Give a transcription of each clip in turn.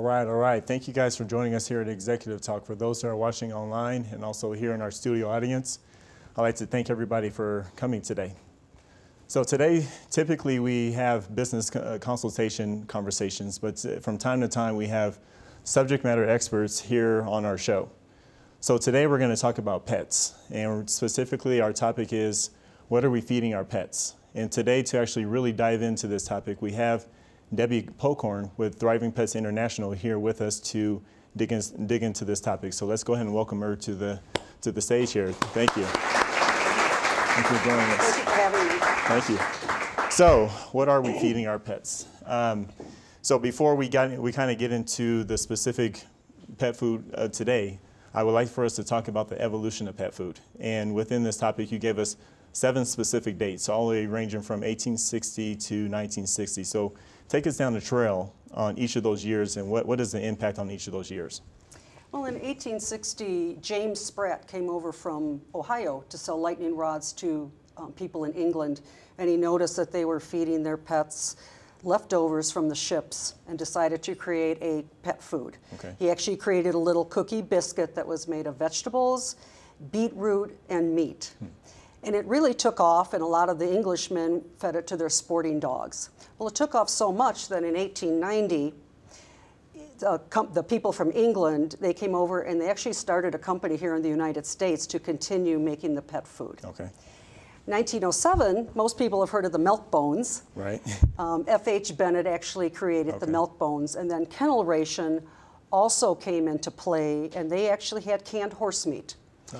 right, all right. Thank you guys for joining us here at Executive Talk. For those who are watching online and also here in our studio audience, I'd like to thank everybody for coming today. So today, typically we have business consultation conversations, but from time to time we have subject matter experts here on our show. So today we're going to talk about pets, and specifically our topic is, what are we feeding our pets? And today, to actually really dive into this topic, we have Debbie Pokorn with Thriving Pets International here with us to dig into this topic. So let's go ahead and welcome her to the stage here. Thank you. Thank you for joining us. Thank you for having me. Thank you. So, what are we feeding our pets? So before we kind of get into the specific pet food today, I would like for us to talk about the evolution of pet food. And within this topic, you gave us 7 specific dates, all the way ranging from 1860 to 1960. So take us down the trail on each of those years, and what is the impact on each of those years? Well, in 1860, James Spratt came over from Ohio to sell lightning rods to people in England, and he noticed that they were feeding their pets leftovers from the ships and decided to create a pet food. Okay. He actually created a little cookie biscuit that was made of vegetables, beetroot, and meat. And it really took off, and a lot of the Englishmen fed it to their sporting dogs. Well, it took off so much that in 1890, the people from England, they came over and they actually started a company here in the United States to continue making the pet food. Okay. 1907, most people have heard of the milk bones. Right. F.H. Bennett actually created the milk bones, and then kennel ration also came into play, and they actually had canned horse meat. Oh.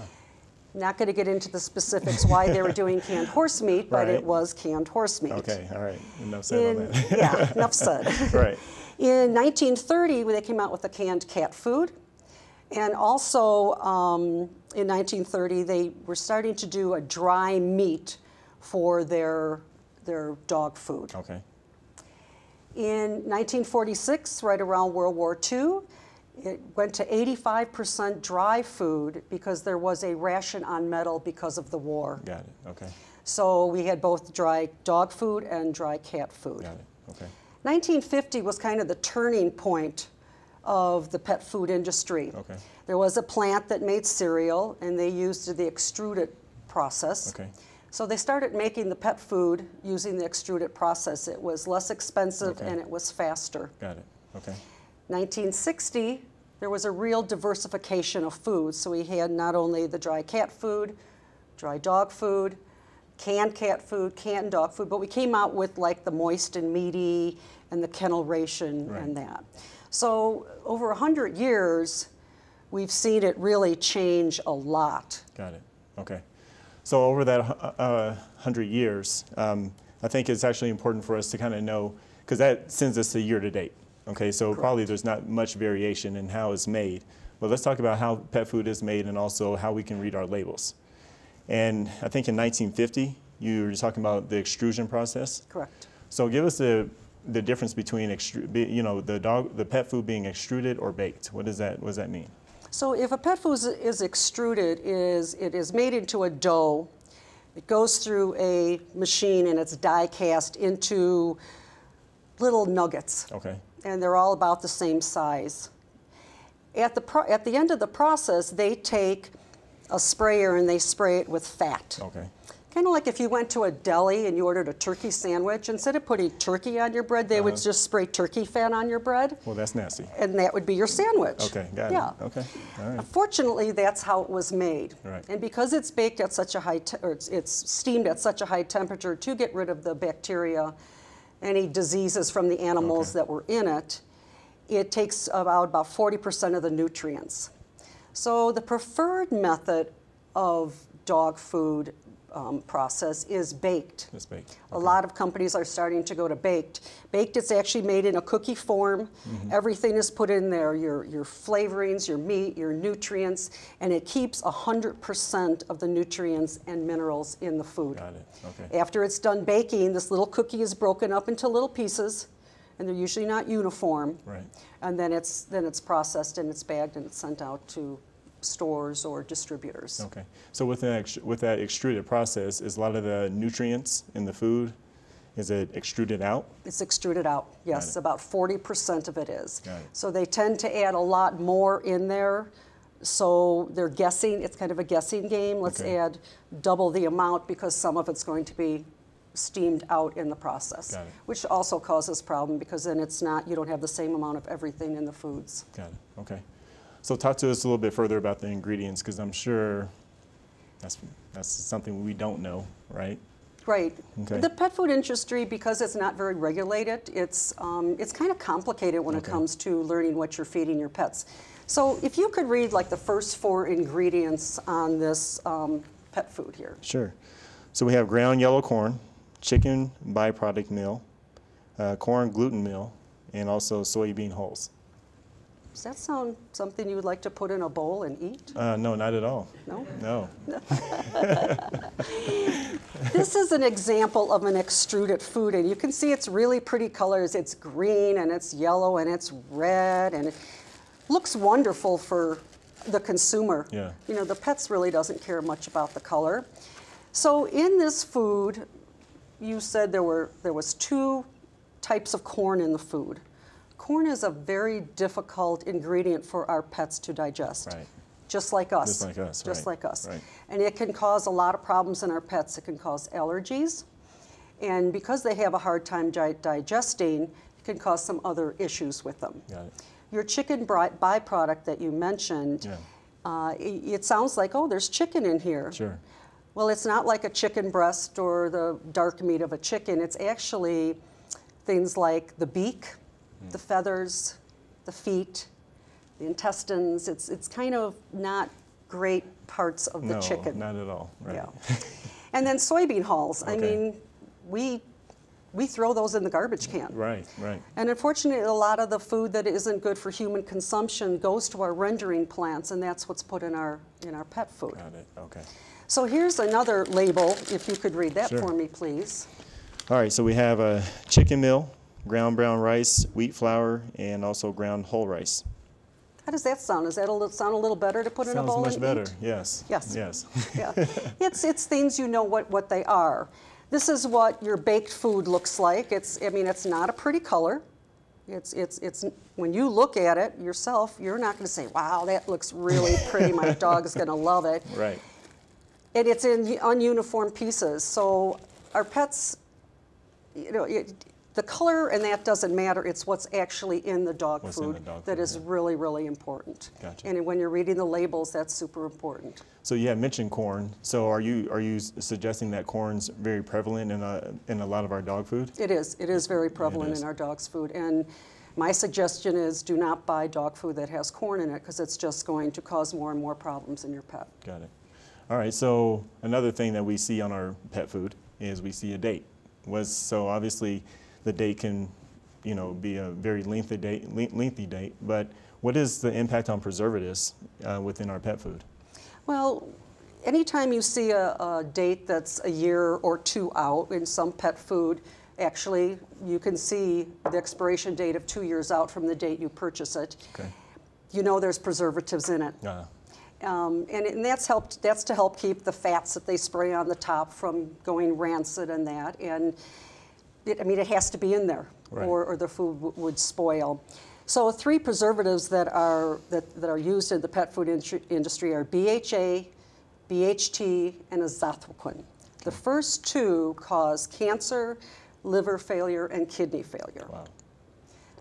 Not going to get into the specifics why they were doing canned horse meat, but it was canned horse meat. Okay, all right. Enough said on that. Yeah, enough said. Right. In 1930, they came out with the canned cat food. And also in 1930, they were starting to do a dry meat for their dog food. Okay. In 1946, right around World War II, it went to 85% dry food because there was a ration on metal because of the war. Got it, okay. So we had both dry dog food and dry cat food. Got it, okay. 1950 was kind of the turning point of the pet food industry. Okay. There was a plant that made cereal, and they used the extruded process. Okay. So they started making the pet food using the extruded process. It was less expensive and it was faster. Got it, okay. 1960, there was a real diversification of food. So we had not only the dry cat food, dry dog food, canned cat food, canned dog food, but we came out with like the moist and meaty and the kennel ration and that. So over 100 years, we've seen it really change a lot. Got it, okay. So over that 100 years, I think it's actually important for us to kind of know, because that sends us to year to date. Okay, so probably there's not much variation in how it's made. But let's talk about how pet food is made and also how we can read our labels. And I think in 1950, you were talking about the extrusion process. Correct. So give us the difference between the pet food being extruded or baked. What does that mean? So if a pet food is extruded, it is made into a dough. It goes through a machine and it's die cast into little nuggets. Okay. And they're all about the same size. At the end of the process, they take a sprayer and they spray it with fat. Okay. Kind of like if you went to a deli and you ordered a turkey sandwich, instead of putting turkey on your bread, they would just spray turkey fat on your bread. Well, that's nasty. And that would be your sandwich. Okay, got it. Okay, all right. Fortunately, that's how it was made. Right. And because it's baked at such a high, it's steamed at such a high temperature to get rid of the bacteria, any diseases from the animals that were in it, it takes about 40% of the nutrients. So the preferred method of dog food process is baked. It's baked. Okay. A lot of companies are starting to go to baked. Baked, it's actually made in a cookie form. Everything is put in there, your flavorings, your meat, your nutrients, and it keeps 100% of the nutrients and minerals in the food. Got it, okay. After it's done baking, this little cookie is broken up into little pieces, and they're usually not uniform. Right. And then it's processed and it's bagged and it's sent out to stores or distributors. Okay. So with that extruded process, is a lot of the nutrients in the food Is it extruded out? It's extruded out, yes. About 40% of it is. Got it. So they tend to add a lot more in there. So they're guessing, it's kind of a guessing game. Let's add double the amount because some of it's going to be steamed out in the process. Got it. Which also causes problem because then it's not, you don't have the same amount of everything in the foods. Got it, okay. So talk to us a little bit further about the ingredients because I'm sure that's something we don't know, right? Right. Okay. The pet food industry, because it's not very regulated, it's kind of complicated when it comes to learning what you're feeding your pets. So if you could read like the first 4 ingredients on this pet food here. Sure. So we have ground yellow corn, chicken byproduct meal, corn gluten meal, and also soybean hulls. Does that sound something you would like to put in a bowl and eat? No, not at all. No? No. This is an example of an extruded food, and you can see it's really pretty colors. It's green, and it's yellow, and it's red, and it looks wonderful for the consumer. Yeah. You know, the pets really doesn't care much about the color. So in this food, you said there was 2 types of corn in the food. Corn is a very difficult ingredient for our pets to digest. Right. Just like us. Just like us, Just right, like us. right. And it can cause a lot of problems in our pets. It can cause allergies. And because they have a hard time digesting, it can cause some other issues with them. Got it. Your chicken byproduct that you mentioned, it sounds like, oh, there's chicken in here. Sure. Well, it's not like a chicken breast or the dark meat of a chicken. It's actually things like the beak, the feathers, the feet, the intestines. It's kind of not great parts of the chicken. No, not at all. Right. Yeah. And then soybean hulls. Okay. I mean, we throw those in the garbage can. Right, right. And unfortunately, a lot of the food that isn't good for human consumption goes to our rendering plants, and that's what's put in our pet food. Got it, okay. So here's another label, if you could read that Sure. for me, please. All right, so we have a chicken meal, ground brown rice, wheat flour, and also ground whole rice. How does that sound? Does that sound a little better to put in a bowl? Sounds much and better, eat? yes. Yes. Yes. Yeah, it's things you know what they are. This is what your baked food looks like. I mean, it's not a pretty color. It's when you look at it yourself, you're not going to say, "Wow, that looks really pretty. My dog is going to love it." Right. And it's in ununiform pieces. So our pets, you know, the color and that doesn't matter. It's what's actually in the dog What's in food the dog that food, is yeah. really, really important. Gotcha. And when you're reading the labels, that's super important. So you have mentioned corn. So are you suggesting that corn's very prevalent in a lot of our dog food? It is. It is very prevalent is. in our dog's food. And my suggestion is do not buy dog food that has corn in it because it's just going to cause more and more problems in your pet. Got it. All right, so another thing that we see on our pet food is we see a date. So obviously the date can, you know, be a very lengthy date, but what is the impact on preservatives within our pet food? Well, anytime you see a date that's a year or 2 out in some pet food, actually you can see the expiration date of 2 years out from the date you purchase it. Okay. You know there's preservatives in it. And that's to help keep the fats that they spray on the top from going rancid and that. And it has to be in there, right. or the food would spoil. So 3 preservatives that are used in the pet food industry are BHA, BHT, and azathioprine. The first 2 cause cancer, liver failure, and kidney failure. Wow.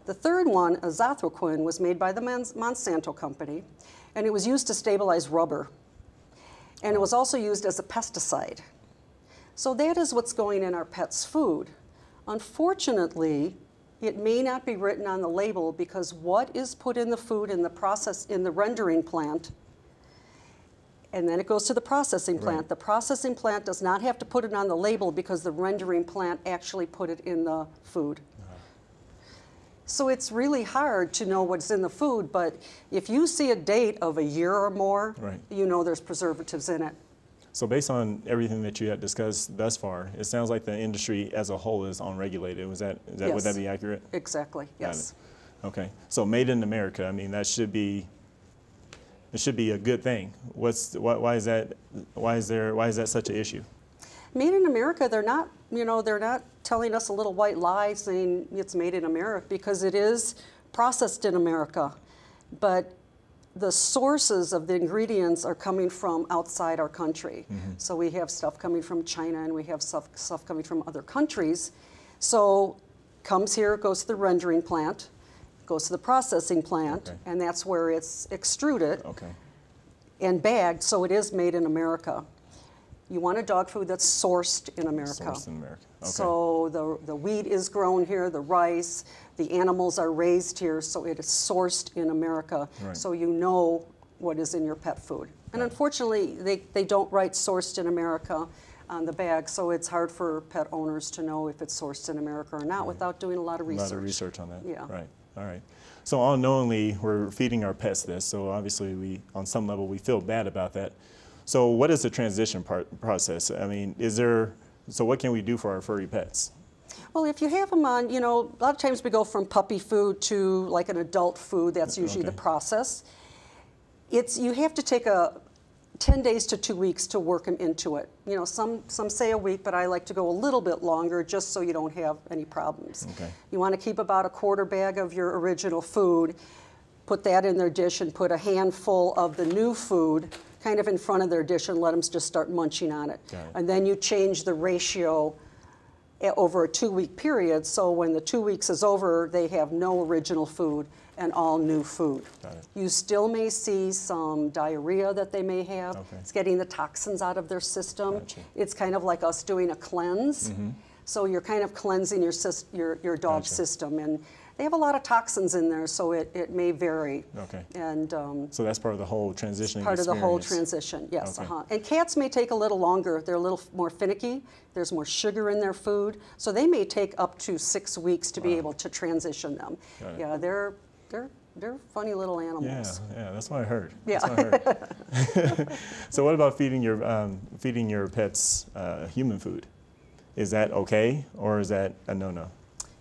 The third one, azathioprine, was made by the Monsanto company, and it was used to stabilize rubber. And it was also used as a pesticide. So that is what's going in our pets' food. Unfortunately, it may not be written on the label because what is put in the food in the process, in the rendering plant, and then it goes to the processing plant. Right. The processing plant does not have to put it on the label because the rendering plant actually put it in the food. So it's really hard to know what's in the food, but if you see a date of a year or more, right. you know there's preservatives in it. So based on everything that you had discussed thus far, it sounds like the industry as a whole is unregulated. Yes. Would that be accurate? Exactly, yes. Okay. So made in America, I mean, it should be a good thing. Why is that such an issue? Made in America, they're not, they're not telling us a little white lie saying it's made in America, because it is processed in America. But the sources of the ingredients are coming from outside our country. So we have stuff coming from China, and we have stuff coming from other countries. So comes here, goes to the rendering plant, goes to the processing plant, and that's where it's extruded and bagged, so it is made in America. You want a dog food that's sourced in America. Sourced in America. Okay. So the wheat is grown here, the rice, the animals are raised here, so it is sourced in America. Right. So you know what is in your pet food. And unfortunately, they don't write sourced in America on the bag, so it's hard for pet owners to know if it's sourced in America or not without doing a lot of research. A lot of research on that. Yeah. Right. All right. So unknowingly, we're feeding our pets this, so obviously on some level, we feel bad about that. So what is the transition process? I mean, so what can we do for our furry pets? Well, if you have them on, a lot of times we go from puppy food to like an adult food. That's usually the process. You have to take 10 days to 2 weeks to work them into it. Some say a week, but I like to go a little bit longer just so you don't have any problems. Okay. You want to keep about a quarter bag of your original food, put that in their dish, and put a handful of the new food kind of in front of their dish and let them just start munching on it. And then you change the ratio over a 2-week period, so when the 2 weeks is over, they have no original food and all new food. You still may see some diarrhea that they may have. It's getting the toxins out of their system. It's kind of like us doing a cleanse. So you're kind of cleansing your dog's system, and they have a lot of toxins in there, so it may vary. And so that's part of the whole transition. Part of the whole transition, yes. And cats may take a little longer. They're a little more finicky. There's more sugar in their food, so they may take up to 6 weeks to be able to transition them. Yeah, they're funny little animals. Yeah, that's what I heard. Yeah. That's what I heard. So what about feeding your pets human food? Is that okay, or is that a no-no?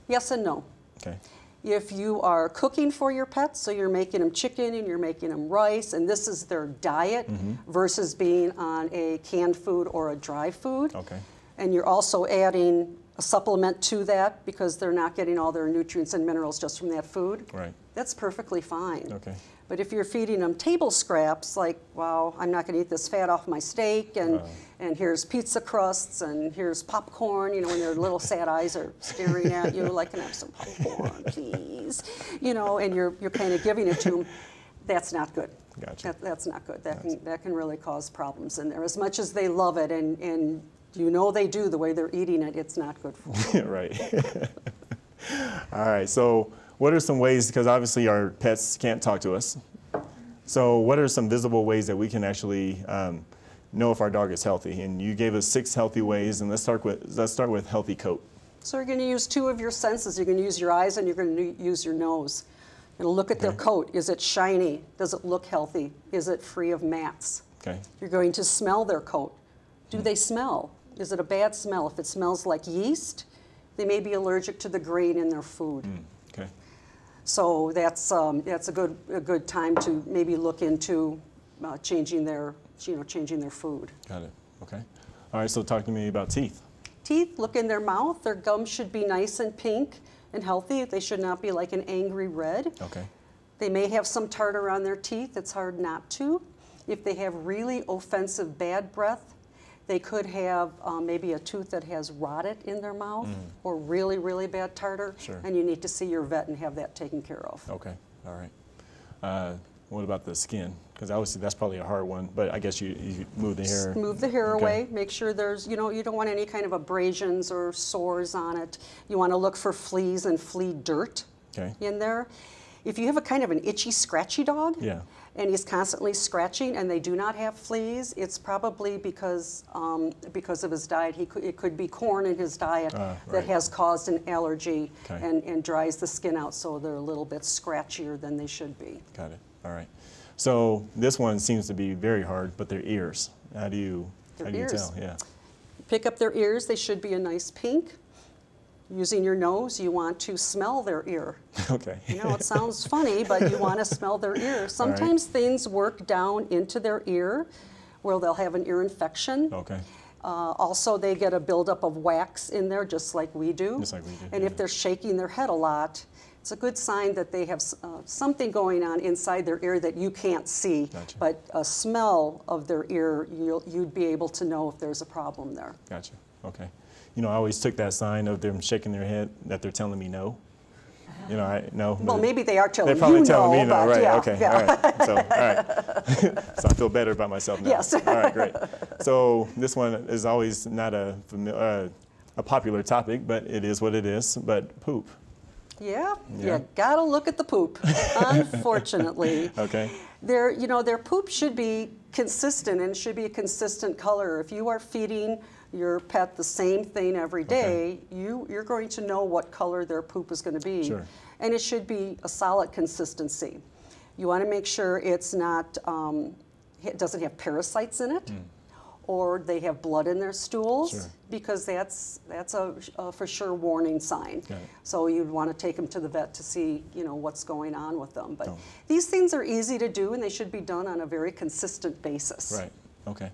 Yes and no. Okay. If you are cooking for your pets, so you're making them chicken and you're making them rice, and this is their diet versus being on a canned food or a dry food, and you're also adding a supplement to that because they're not getting all their nutrients and minerals just from that food, that's perfectly fine. But if you're feeding them table scraps, like, wow, I'm not going to eat this fat off my steak, and here's pizza crusts, and here's popcorn, when their little sad eyes are staring at you, like, can I have some popcorn, please? And you're kind of giving it to them, that's not good. Gotcha. That's not good. That can really cause problems in there. As much as they love it, and they do the way they're eating it, it's not good for them. Right. All right, so what are some ways, because obviously our pets can't talk to us, so what are some visible ways that we can actually know if our dog is healthy? And you gave us 6 healthy ways, and let's start with healthy coat. So you're going to use 2 of your senses. You're going to use your eyes and you're going to use your nose. You're going to look at their coat. Is it shiny? Does it look healthy? Is it free of mats? You're going to smell their coat. Do they smell? Is it a bad smell? If it smells like yeast, they may be allergic to the grain in their food. So that's a good time to maybe look into changing their food. Got it. Okay. All right. So talk to me about teeth. Teeth. Look in their mouth. Their gums should be nice and pink and healthy. They should not be like an angry red. They may have some tartar on their teeth. It's hard not to. If they have really offensive bad breath, they could have maybe a tooth that has rotted in their mouth or really, really bad tartar, and you need to see your vet and have that taken care of. Okay, all right. What about the skin? Because obviously that's probably a hard one, but I guess you move the hair. Move the hair away. Make sure there's, you don't want any kind of abrasions or sores on it. You want to look for fleas and flea dirt in there. If you have a kind of an itchy, scratchy dog, and he's constantly scratching and they do not have fleas, it's probably because of his diet. It could be corn in his diet that has caused an allergy and dries the skin out, so they're a little bit scratchier than they should be. Got it. All right. So this one seems to be very hard, but their ears. How do you tell? Yeah. Pick up their ears. They should be a nice pink. Using your nose, you want to smell their ear. It sounds funny, but you want to smell their ear. Sometimes things work down into their ear where they'll have an ear infection. Also, they get a buildup of wax in there, just like we do. Just like we do. And if they're shaking their head a lot, it's a good sign that they have something going on inside their ear that you can't see. Gotcha. But a smell of their ear, you'd be able to know if there's a problem there. Gotcha. Okay. You know, I always took that sign of them shaking their head that they're telling me no. You know, no. Well, maybe they are telling you they're probably telling me no, but right? yeah, Okay. yeah. All right. So, all right. So I feel better about myself now. Yes. All right. Great. So this one is always not a popular topic, but it is what it is. But poop. Yeah. Yeah. You gotta look at the poop. Unfortunately. Okay. Their poop should be consistent and should be a consistent color. If you are feeding your pet the same thing every day, you're going to know what color their poop is going to be. Sure. And it should be a solid consistency. You want to make sure it's not, it doesn't have parasites in it, or they have blood in their stools, Sure. because that's a for sure warning sign. Got it. So you'd want to take them to the vet to see, what's going on with them. But Oh. these things are easy to do, and they should be done on a very consistent basis. Right. Okay.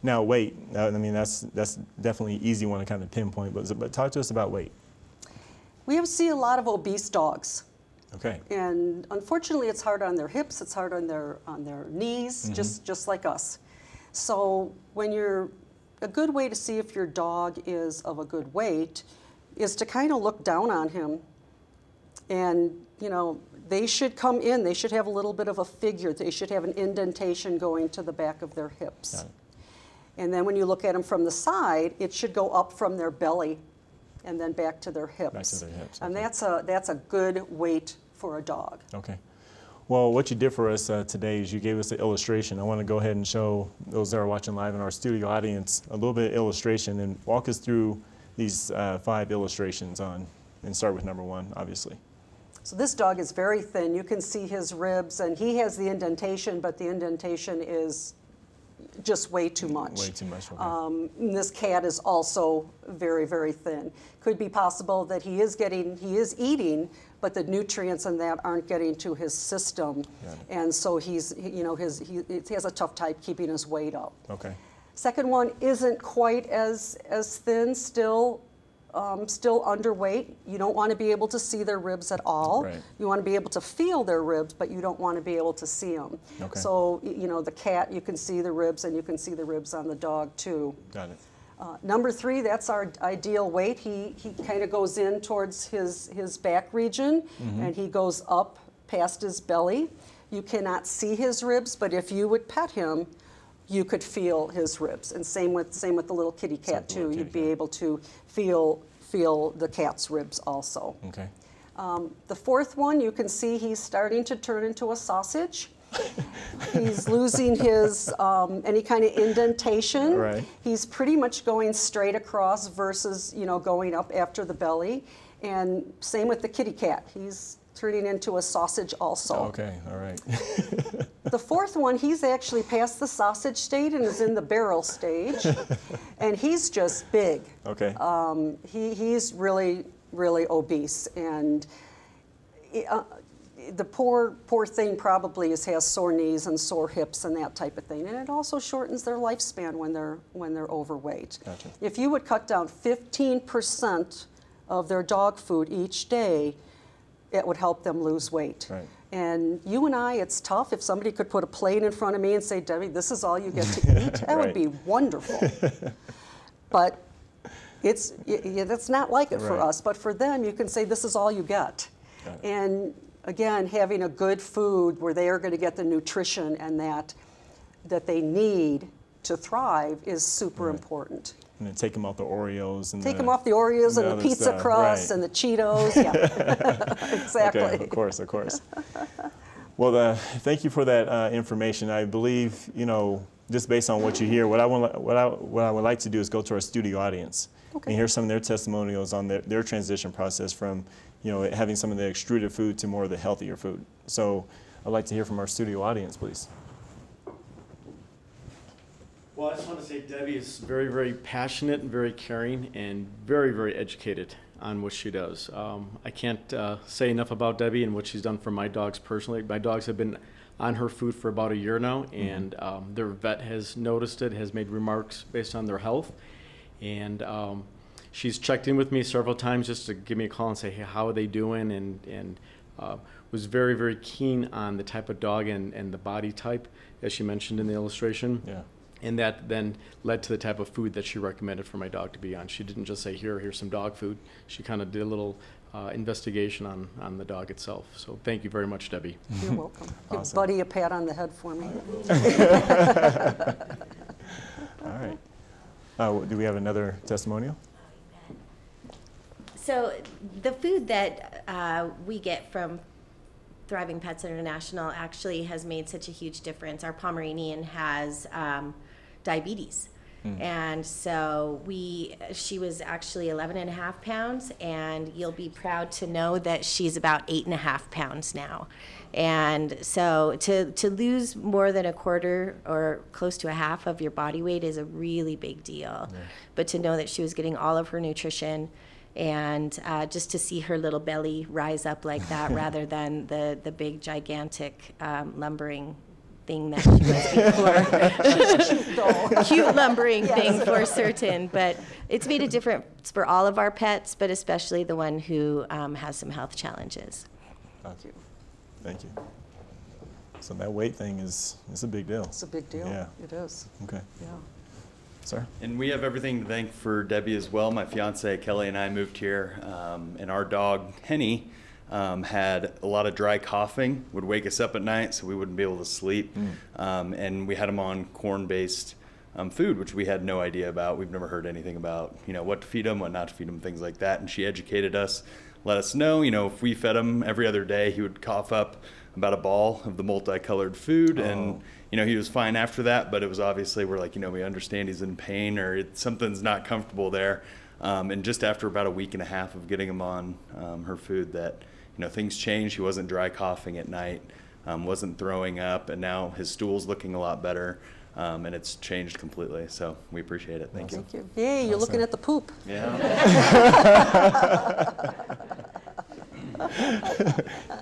Now weight. I mean, that's definitely an easy one to kind of pinpoint. But talk to us about weight. We see a lot of obese dogs. Okay. And unfortunately, it's hard on their hips, it's hard on their knees, just like us. So a good way to see if your dog is of a good weight is to kind of look down on him. And, they should come in, they should have a little bit of a figure, they should have an indentation going to the back of their hips. Got it. And then when you look at them from the side, it should go up from their belly and then back to their hips. Back to their hips. And Okay. that's a good weight for a dog. Okay. Well, what you did for us today is you gave us an illustration. I want to go ahead and show those that are watching live in our studio audience a little bit of illustration and walk us through these 5 illustrations and start with number 1, obviously. So this dog is very thin. You can see his ribs, and he has the indentation, but the indentation is just way too much. Way too much. Okay. And this cat is also very, very thin. Could be possible that he is eating, but the nutrients in that aren't getting to his system, and so he has a tough time keeping his weight up. Okay. Second one isn't quite as thin, still underweight. You don't want to be able to see their ribs at all. Right. You want to be able to feel their ribs, but you don't want to be able to see them. Okay. So, the cat, you can see the ribs, and you can see the ribs on the dog too. Got it. Number 3, that's our ideal weight. He kind of goes in towards his back region, and he goes up past his belly. You cannot see his ribs, but if you would pet him, you could feel his ribs. And same with the little kitty cat too. You'd be able to feel the cat's ribs also. Okay. The 4th one, you can see he's starting to turn into a sausage. He's losing his any kind of indentation. Right. He's pretty much going straight across versus going up after the belly. And same with the kitty cat. He's turning into a sausage also. Okay. All right. The 4th one, he's actually past the sausage stage and is in the barrel stage, and he's just big. Okay. He's really, really obese, and the poor thing probably has sore knees and sore hips and that type of thing, and it also shortens their lifespan when they're overweight. Gotcha. If you would cut down 15% of their dog food each day, it would help them lose weight. Right. And you and I, it's tough. If somebody could put a plate in front of me and say, Debbie, this is all you get to eat, that would be wonderful. But that's not like it for Right. us. But for them, you can say, this is all you get. Got it. And again, having a good food where they are going to get the nutrition and that they need to thrive is super important. And then take them off the Oreos and Take them off the Oreos and the other pizza stuff. crust Right. and the Cheetos. Yeah, exactly. Okay, of course, of course. Well, thank you for that information. I believe, just based on what you hear, what I would like to do is go to our studio audience and hear some of their testimonials on their transition process from, having some of the extruded food to more of the healthier food. So I'd like to hear from our studio audience, please. Well, I just want to say Debbie is very, very passionate and very caring and very, very educated on what she does. I can't say enough about Debbie and what she's done for my dogs personally. My dogs have been on her food for about a year now, and their vet has noticed it, has made remarks based on their health, and she's checked in with me several times just to give me a call and say, hey, how are they doing, and was very, very keen on the type of dog and the body type, as she mentioned in the illustration. Yeah. And that then led to the type of food that she recommended for my dog to be on. She didn't just say, here's some dog food. She kind of did a little investigation on the dog itself. So thank you very much, Debbie. You're welcome. Give Awesome. Buddy a pat on the head for me. All right. Do we have another testimonial? So the food that we get from Thriving Pets International actually has made such a huge difference. Our Pomeranian has diabetes. And so she was actually 11.5 pounds, and you'll be proud to know that she's about 8.5 pounds now. And so to lose more than a quarter or close to a half of your body weight is a really big deal. Yeah. But to know that she was getting all of her nutrition, and just to see her little belly rise up like that rather than the big gigantic lumbering thing that she was before. Cute lumbering thing for certain, but it's made a difference for all of our pets, but especially the one who has some health challenges. Thank you. Thank you. So that weight thing is a big deal. It's a big deal. Yeah. It is. Okay. Yeah. Sir? And we have everything to thank for Debbie as well. My fiance Kelly and I moved here, and our dog Henny had a lot of dry coughing, would wake us up at night so we wouldn't be able to sleep. And we had him on corn-based food, which we had no idea about. We've never heard anything about, what to feed him, what not to feed him, things like that. And she educated us, let us know, if we fed him every other day, he would cough up about a ball of the multicolored food. And he was fine after that, but it was obviously, we're like, we understand he's in pain or something's not comfortable there. And just after about a week and a half of getting him on her food, that things changed. He wasn't dry coughing at night, wasn't throwing up, and now his stool's looking a lot better, and it's changed completely. So we appreciate it. Thank you. Thank you. Yay, you're looking at the poop. Yeah.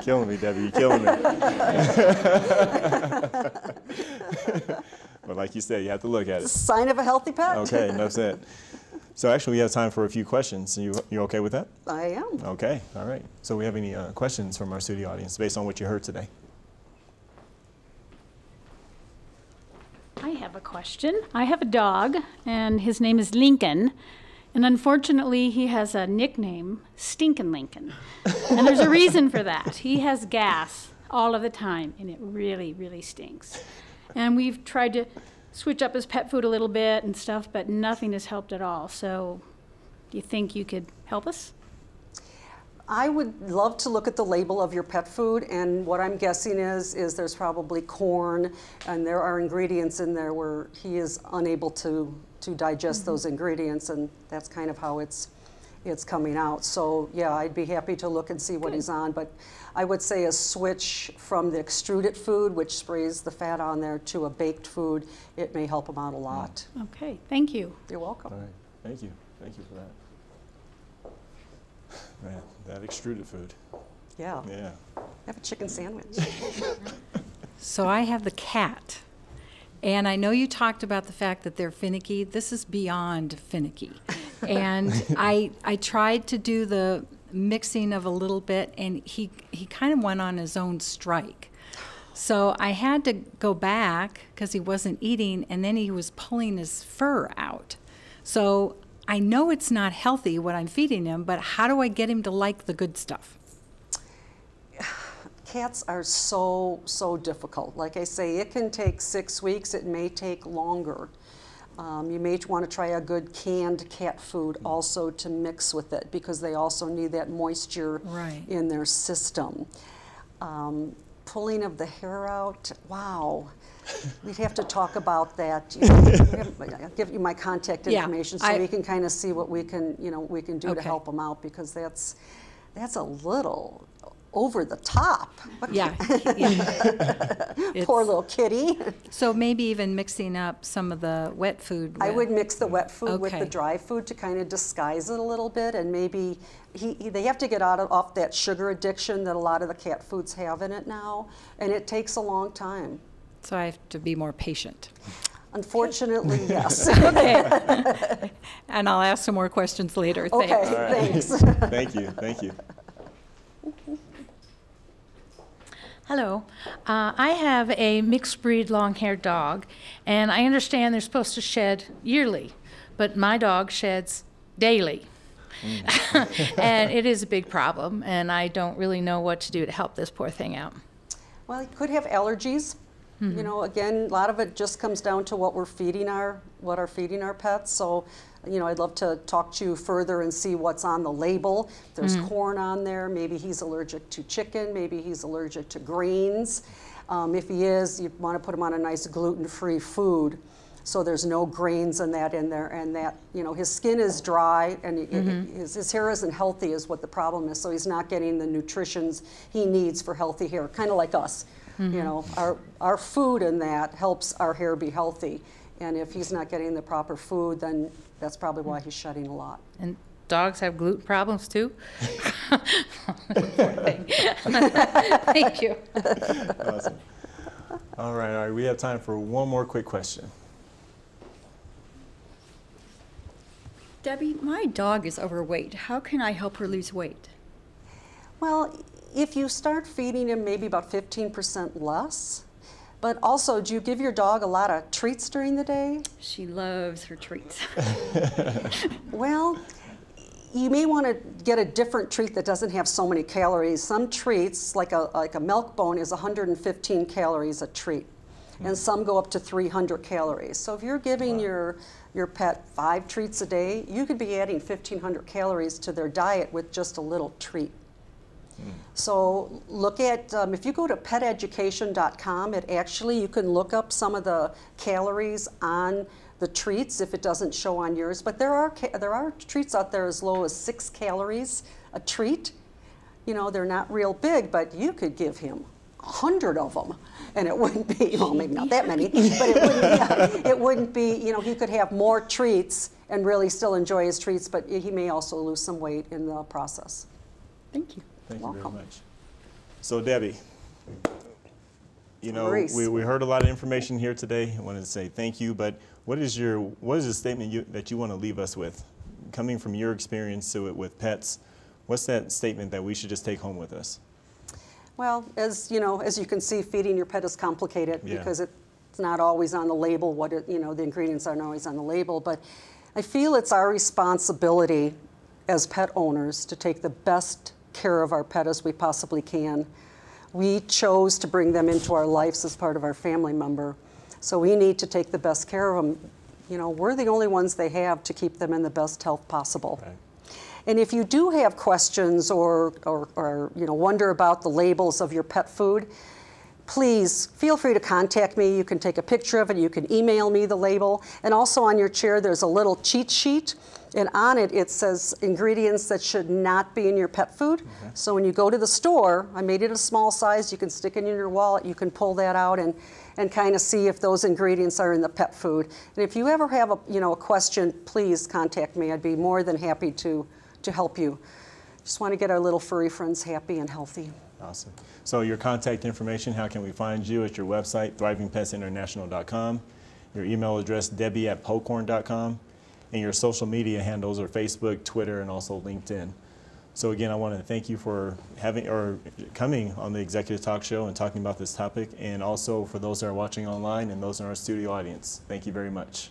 Killing me, Debbie. You're killing me. But like you said, you have to look at it. Sign of a healthy pet. Okay, enough said. So actually, we have time for a few questions. You okay with that? I am. Okay, all right. So we have any questions from our studio audience based on what you heard today? I have a question. I have a dog, and his name is Lincoln. And unfortunately, he has a nickname, Stinkin' Lincoln. And there's a reason for that. He has gas all of the time, and it really, really stinks. And we've tried to switch up his pet food a little bit and stuff, but nothing has helped at all. So do you think you could help us? I would love to look at the label of your pet food, and what I'm guessing is there's probably corn, and there are ingredients in there where he is unable to digest those ingredients, and that's kind of how it's coming out. So yeah, I'd be happy to look and see what he's on, but I would say a switch from the extruded food, which sprays the fat on there, to a baked food, it may help him out a lot. Okay, thank you. You're welcome. All right, thank you. Thank you for that. Man, that extruded food. Yeah. Yeah. Have a chicken sandwich. So I have the cat. And I know you talked about the fact that they're finicky. This is beyond finicky. And I tried to do the mixing of a little bit, and he kind of went on his own strike. So I had to go back because he wasn't eating, and then he was pulling his fur out. So I know it's not healthy what I'm feeding him, but how do I get him to like the good stuff? Cats are so difficult. Like I say, it can take 6 weeks. It may take longer. You may want to try a good canned cat food also to mix with it, because they also need that moisture in their system. Pulling of the hair out, wow. We'd have to talk about that. I'll give you my contact information so we can kind of see what we can do to help them out, because that's a little over the top. Yeah. Yeah. Poor little kitty. So maybe even mixing up some of the wet food. I would mix the wet food with the Okay. dry food to kind of disguise it a little bit, and maybe they have to get off that sugar addiction that a lot of the cat foods have in it now, and it takes a long time. So I have to be more patient. Unfortunately, yes. Okay. And I'll ask some more questions later. Okay, Thanks. All right. thanks. Thank you, thank you. Hello. I have a mixed breed long-haired dog, and I understand they're supposed to shed yearly, but my dog sheds daily. And it is a big problem, and I don't really know what to do to help this poor thing out. Well, you could have allergies. You know, again, a lot of it just comes down to what we're feeding our pets. So, you know, I'd love to talk to you further and see what's on the label. There's corn on there. Maybe he's allergic to chicken. Maybe he's allergic to grains. If he is, you want to put him on a nice gluten-free food, so there's no grains in there, and that, you know, his skin is dry, and his hair isn't healthy is what the problem is. So he's not getting the nutritions he needs for healthy hair, kind of like us. You know, our food in that helps our hair be healthy. And if he's not getting the proper food, then that's probably why he's shedding a lot. And dogs have gluten problems too? Thank you. Awesome. All right, we have time for one more quick question. Debbie, my dog is overweight. How can I help her lose weight? Well, if you start feeding him maybe about 15% less, but also, do you give your dog a lot of treats during the day? She loves her treats. Well, you may want to get a different treat that doesn't have so many calories. Some treats, like a milk bone, is 115 calories a treat, and some go up to 300 calories. So if you're giving your pet 5 treats a day, you could be adding 1,500 calories to their diet with just a little treat. So look at, if you go to peteducation.com, you can look up some of the calories on the treats if it doesn't show on yours. But there are treats out there as low as 6 calories a treat. You know, they're not real big, but you could give him 100 of them, and it wouldn't be, well, maybe not that many, but it wouldn't be, you know, he could have more treats and really still enjoy his treats, but he may also lose some weight in the process. Thank you. Thank you Welcome. very much. So Debbie, you know, Maurice. we heard a lot of information here today. I wanted to say thank you, but what is the statement that you want to leave us with? Coming from your experience with pets, what's that statement that we should just take home with us? Well, as you can see, feeding your pet is complicated because it's not always on the label. The ingredients aren't always on the label. But I feel it's our responsibility as pet owners to take the best care of our pet as we possibly can. We chose to bring them into our lives as part of our family member, so we need to take the best care of them. You know, we're the only ones they have to keep them in the best health possible. Right. And if you do have questions or wonder about the labels of your pet food, please feel free to contact me. You can take a picture of it. You can email me the label. And also on your chair, there's a little cheat sheet. And on it, it says ingredients that should not be in your pet food. Okay. So when you go to the store, I made it a small size. You can stick it in your wallet. You can pull that out and kind of see if those ingredients are in the pet food. And if you ever have a question, please contact me. I'd be more than happy to help you. Just want to get our little furry friends happy and healthy. Awesome. So your contact information, how can we find you? At your website, thrivingpetsinternational.com. Your email address, debbie@pocorn.com. And your social media handles are Facebook, Twitter, and also LinkedIn. So again, I want to thank you for coming on the Executive Talk Show and talking about this topic, and also for those that are watching online and those in our studio audience. Thank you very much.